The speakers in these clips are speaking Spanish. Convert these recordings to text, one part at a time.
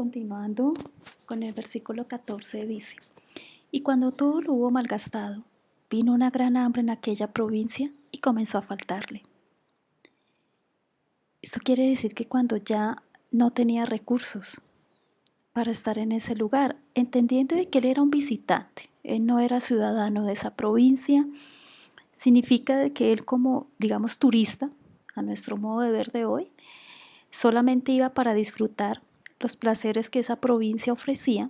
Continuando con el versículo 14 dice, y cuando todo lo hubo malgastado, vino una gran hambre en aquella provincia y comenzó a faltarle. Esto quiere decir que cuando ya no tenía recursos para estar en ese lugar, entendiendo de que él era un visitante, él no era ciudadano de esa provincia, significa de que él como, digamos, turista, a nuestro modo de ver de hoy, solamente iba para disfrutar los placeres que esa provincia ofrecía,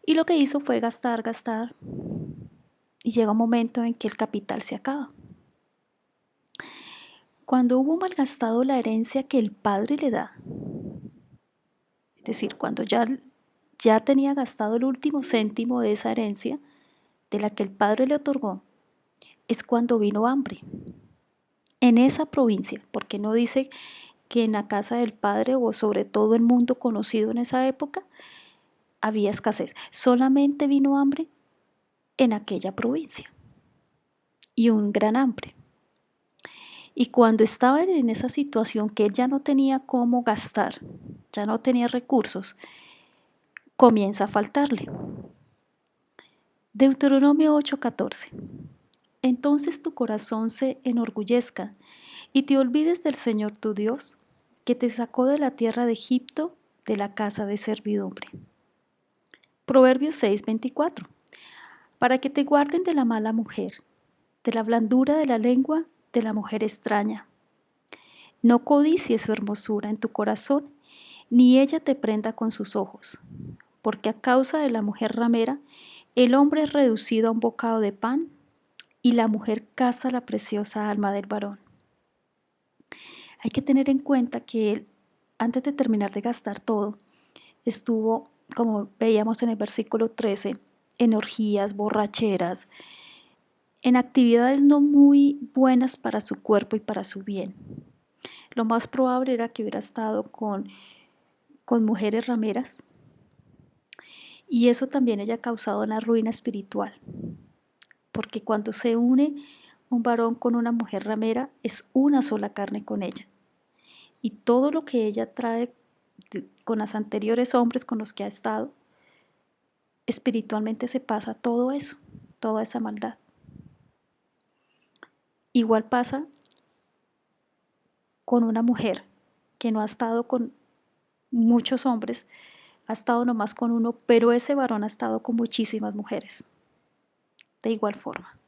y lo que hizo fue gastar, gastar, y llega un momento en que el capital se acaba. Cuando hubo malgastado la herencia que el padre le da, es decir, cuando ya tenía gastado el último céntimo de esa herencia, de la que el padre le otorgó, es cuando vino hambre en esa provincia, porque no dice que en la casa del padre o sobre todo el mundo conocido en esa época había escasez, solamente vino hambre en aquella provincia y un gran hambre. Y cuando estaba en esa situación que él ya no tenía cómo gastar, ya no tenía recursos, comienza a faltarle. Deuteronomio 8:14. Entonces tu corazón se enorgullezca y te olvides del Señor tu Dios, que te sacó de la tierra de Egipto, de la casa de servidumbre. Proverbios 6:24. Para que te guarden de la mala mujer, de la blandura de la lengua de la mujer extraña. No codicies su hermosura en tu corazón, ni ella te prenda con sus ojos, porque a causa de la mujer ramera, el hombre es reducido a un bocado de pan, y la mujer caza la preciosa alma del varón. Hay que tener en cuenta que él, antes de terminar de gastar todo, estuvo, como veíamos en el versículo 13, en orgías, borracheras, en actividades no muy buenas para su cuerpo y para su bien. Lo más probable era que hubiera estado con mujeres rameras, y eso también haya causado una ruina espiritual, porque cuando se une un varón con una mujer ramera es una sola carne con ella, y todo lo que ella trae con los anteriores hombres con los que ha estado, espiritualmente se pasa todo eso, toda esa maldad. Igual pasa con una mujer que no ha estado con muchos hombres, ha estado nomás con uno, pero ese varón ha estado con muchísimas mujeres. De igual forma.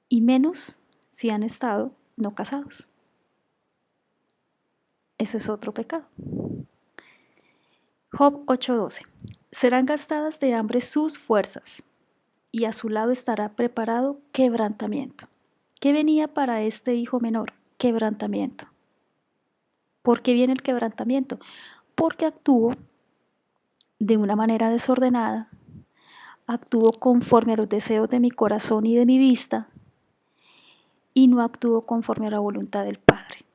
Y menos si han estado no casados. Eso es otro pecado. Job 8:12. Serán gastadas de hambre sus fuerzas, y a su lado estará preparado quebrantamiento. ¿Qué venía para este hijo menor? Quebrantamiento. ¿Por qué viene el quebrantamiento? Porque actuó de una manera desordenada, actuó conforme a los deseos de mi corazón y de mi vista, y no actuó conforme a la voluntad del Padre.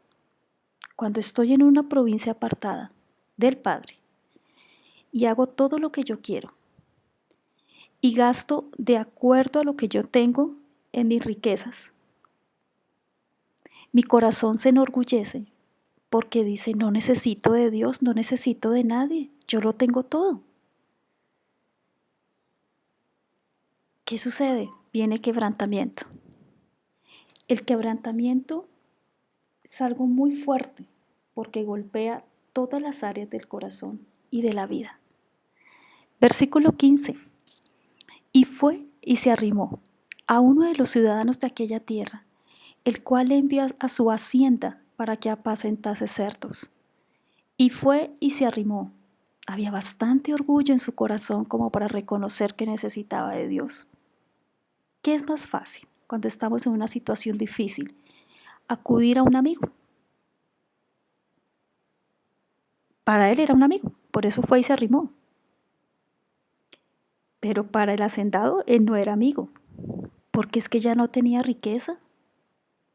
Cuando estoy en una provincia apartada del Padre y hago todo lo que yo quiero y gasto de acuerdo a lo que yo tengo en mis riquezas, mi corazón se enorgullece porque dice, no necesito de Dios, no necesito de nadie, yo lo tengo todo. ¿Qué sucede? Viene quebrantamiento. El quebrantamiento es algo muy fuerte porque golpea todas las áreas del corazón y de la vida. Versículo 15. Y fue y se arrimó a uno de los ciudadanos de aquella tierra, el cual envió a su hacienda para que apacentase cerdos. Y fue y se arrimó. Había bastante orgullo en su corazón como para reconocer que necesitaba de Dios. ¿Qué es más fácil cuando estamos en una situación difícil? Acudir a un amigo. Para él era un amigo, por eso fue y se arrimó. Pero para el hacendado él no era amigo, porque es que ya no tenía riqueza,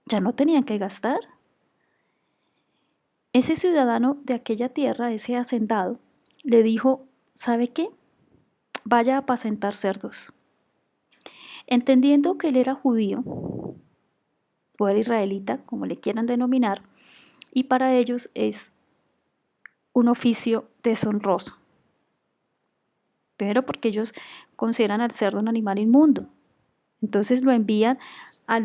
ya no tenían que gastar. Ese ciudadano de aquella tierra, ese hacendado, le dijo, ¿sabe qué? Vaya a apacentar cerdos. Entendiendo que él era judío, o era israelita, como le quieran denominar, y para ellos es un oficio deshonroso. Primero porque ellos consideran al cerdo un animal inmundo. Entonces lo envían al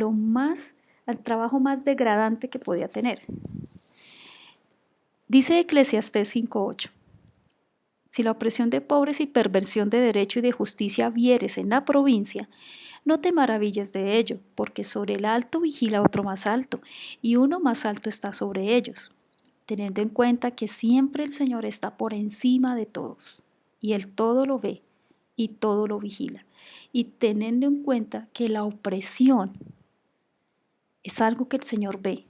trabajo más degradante que podía tener. Dice Eclesiastés 5:8. Si la opresión de pobres y perversión de derecho y de justicia vieres en la provincia, no te maravilles de ello, porque sobre el alto vigila otro más alto, y uno más alto está sobre ellos, teniendo en cuenta que siempre el Señor está por encima de todos, y Él todo lo ve y todo lo vigila, y teniendo en cuenta que la opresión es algo que el Señor ve.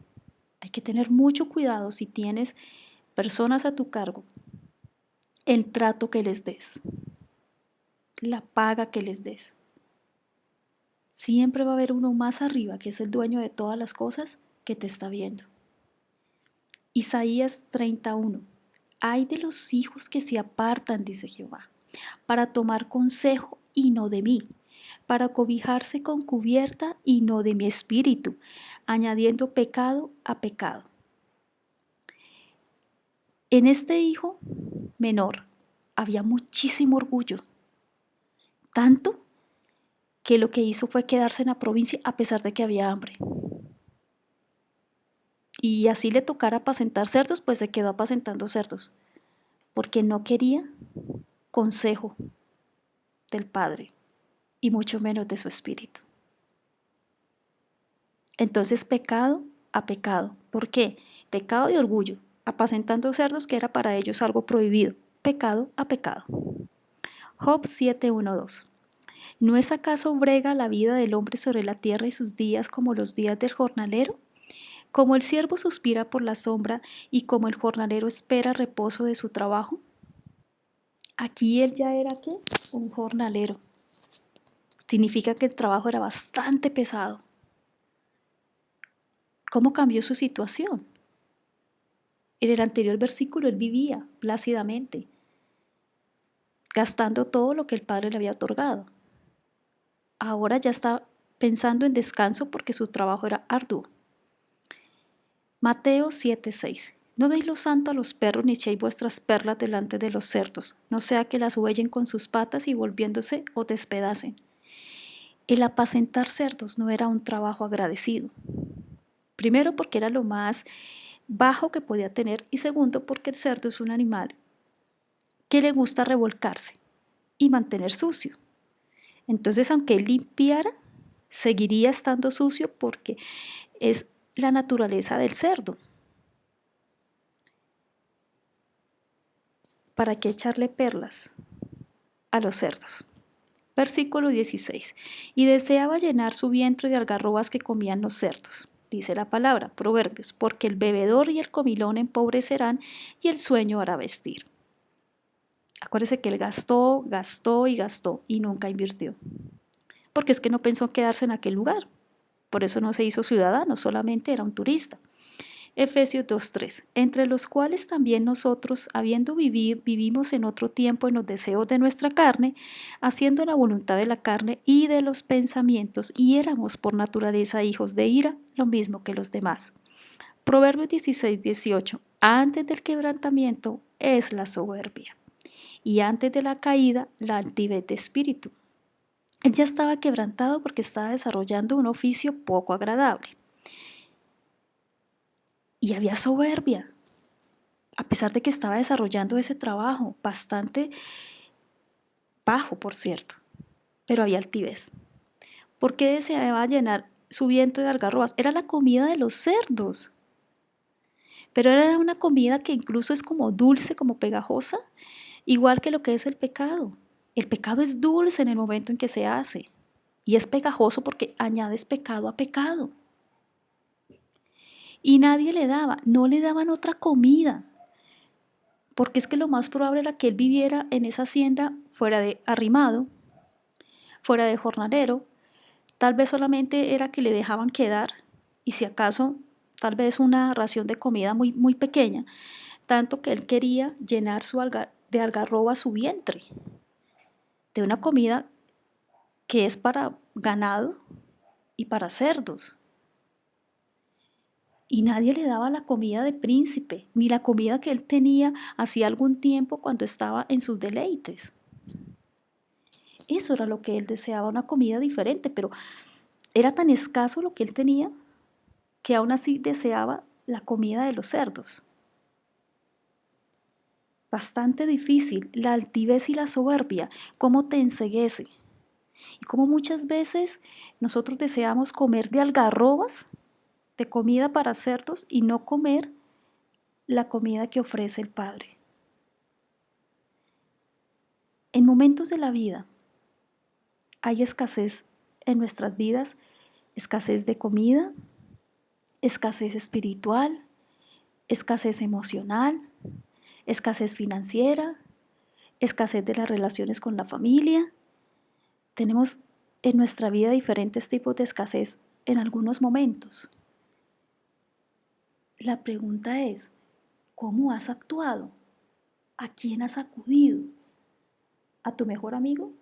Hay que tener mucho cuidado si tienes personas a tu cargo, el trato que les des, la paga que les des. Siempre va a haber uno más arriba, que es el dueño de todas las cosas, que te está viendo. Isaías 31. Ay de los hijos que se apartan, dice Jehová, para tomar consejo y no de mí, para cobijarse con cubierta y no de mi espíritu, añadiendo pecado a pecado. En este hijo menor había muchísimo orgullo, tanto que lo que hizo fue quedarse en la provincia a pesar de que había hambre. Y así le tocara apacentar cerdos, pues se quedó apacentando cerdos, porque no quería consejo del Padre y mucho menos de su espíritu. Entonces pecado a pecado. ¿Por qué? Pecado de orgullo, apacentando cerdos que era para ellos algo prohibido. Pecado a pecado. Job 7:1-2. ¿No es acaso brega la vida del hombre sobre la tierra y sus días como los días del jornalero? Como el siervo suspira por la sombra y como el jornalero espera reposo de su trabajo. Aquí él ya era ¿qué? Un jornalero. Significa que el trabajo era bastante pesado. ¿Cómo cambió su situación? En el anterior versículo él vivía plácidamente, gastando todo lo que el Padre le había otorgado. Ahora ya está pensando en descanso porque su trabajo era arduo. Mateo 7:6. No deis lo santo a los perros ni echéis vuestras perlas delante de los cerdos, no sea que las huellen con sus patas y volviéndose os despedacen. El apacentar cerdos no era un trabajo agradecido. Primero porque era lo más bajo que podía tener y segundo porque el cerdo es un animal que le gusta revolcarse y mantener sucio. Entonces, aunque él limpiara, seguiría estando sucio porque es la naturaleza del cerdo. ¿Para qué echarle perlas a los cerdos? Versículo 16. Y deseaba llenar su vientre de algarrobas que comían los cerdos. Dice la palabra, Proverbios, porque el bebedor y el comilón empobrecerán y el sueño hará vestir. Acuérdese que él gastó, gastó y gastó y nunca invirtió. Porque es que no pensó quedarse en aquel lugar. Por eso no se hizo ciudadano, solamente era un turista. Efesios 2:3, entre los cuales también nosotros, habiendo vivido, vivimos en otro tiempo en los deseos de nuestra carne, haciendo la voluntad de la carne y de los pensamientos, y éramos por naturaleza hijos de ira, lo mismo que los demás. Proverbios 16:18, antes del quebrantamiento es la soberbia, y antes de la caída la altivez de espíritu. Él ya estaba quebrantado porque estaba desarrollando un oficio poco agradable. Y había soberbia, a pesar de que estaba desarrollando ese trabajo, bastante bajo, por cierto, pero había altivez. ¿Por qué deseaba llenar su vientre de algarrobas? Era la comida de los cerdos, pero era una comida que incluso es como dulce, como pegajosa, igual que lo que es el pecado. El pecado es dulce en el momento en que se hace y es pegajoso porque añades pecado a pecado. Y nadie le daba, no le daban otra comida, porque es que lo más probable era que él viviera en esa hacienda fuera de arrimado, fuera de jornalero, tal vez solamente era que le dejaban quedar y si acaso tal vez una ración de comida muy, muy pequeña, tanto que él quería llenar de algarroba su vientre, de una comida que es para ganado y para cerdos. Y nadie le daba la comida de príncipe, ni la comida que él tenía hacía algún tiempo cuando estaba en sus deleites. Eso era lo que él deseaba, una comida diferente, pero era tan escaso lo que él tenía que aún así deseaba la comida de los cerdos. Bastante difícil, la altivez y la soberbia, cómo te enceguece. Y cómo muchas veces nosotros deseamos comer de algarrobas, de comida para cerdos, y no comer la comida que ofrece el Padre. En momentos de la vida hay escasez en nuestras vidas, escasez de comida, escasez espiritual, escasez emocional, escasez financiera, escasez de las relaciones con la familia. Tenemos en nuestra vida diferentes tipos de escasez en algunos momentos. La pregunta es, ¿cómo has actuado? ¿A quién has acudido? ¿A tu mejor amigo?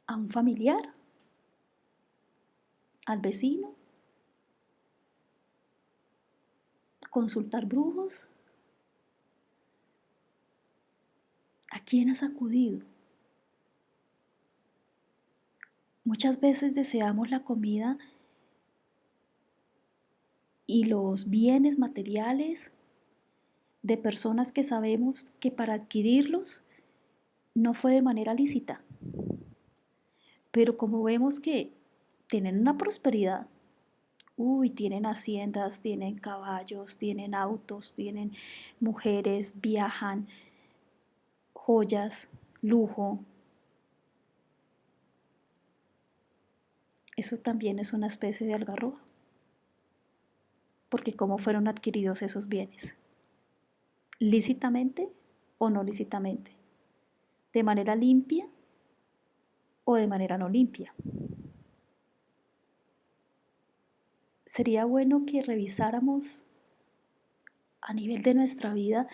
¿A un familiar? ¿Al vecino? ¿Consultar brujos? ¿A quién has acudido? Muchas veces deseamos la comida y los bienes materiales de personas que sabemos que para adquirirlos no fue de manera lícita. Pero como vemos que tienen una prosperidad, tienen haciendas, tienen caballos, tienen autos, tienen mujeres, viajan, joyas, lujo. Eso también es una especie de algarroba, porque ¿cómo fueron adquiridos esos bienes? ¿Lícitamente o no lícitamente? ¿De manera limpia o de manera no limpia? Sería bueno que revisáramos a nivel de nuestra vida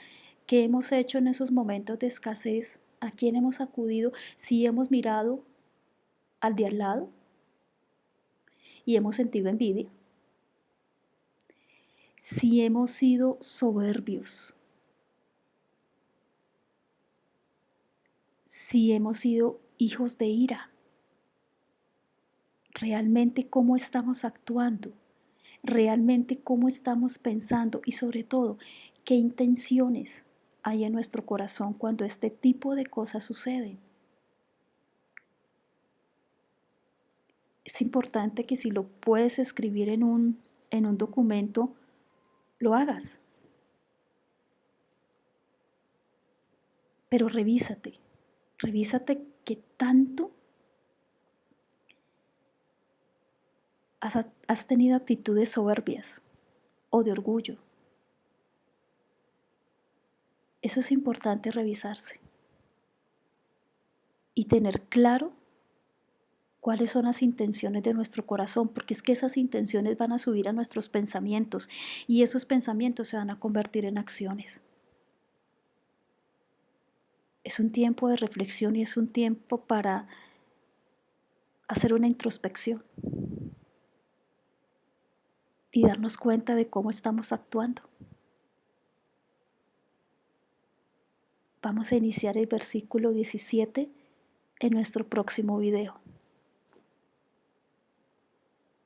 qué hemos hecho en esos momentos de escasez, a quién hemos acudido, si hemos mirado al de al lado y hemos sentido envidia, si hemos sido soberbios, si hemos sido hijos de ira, realmente cómo estamos actuando, realmente cómo estamos pensando y sobre todo qué intenciones hay en nuestro corazón cuando este tipo de cosas suceden. Es importante que si lo puedes escribir en un documento, lo hagas. Pero revísate qué tanto has tenido actitudes soberbias o de orgullo. Eso es importante revisarse y tener claro cuáles son las intenciones de nuestro corazón, porque es que esas intenciones van a subir a nuestros pensamientos y esos pensamientos se van a convertir en acciones. Es un tiempo de reflexión y es un tiempo para hacer una introspección y darnos cuenta de cómo estamos actuando. Vamos a iniciar el versículo 17 en nuestro próximo video.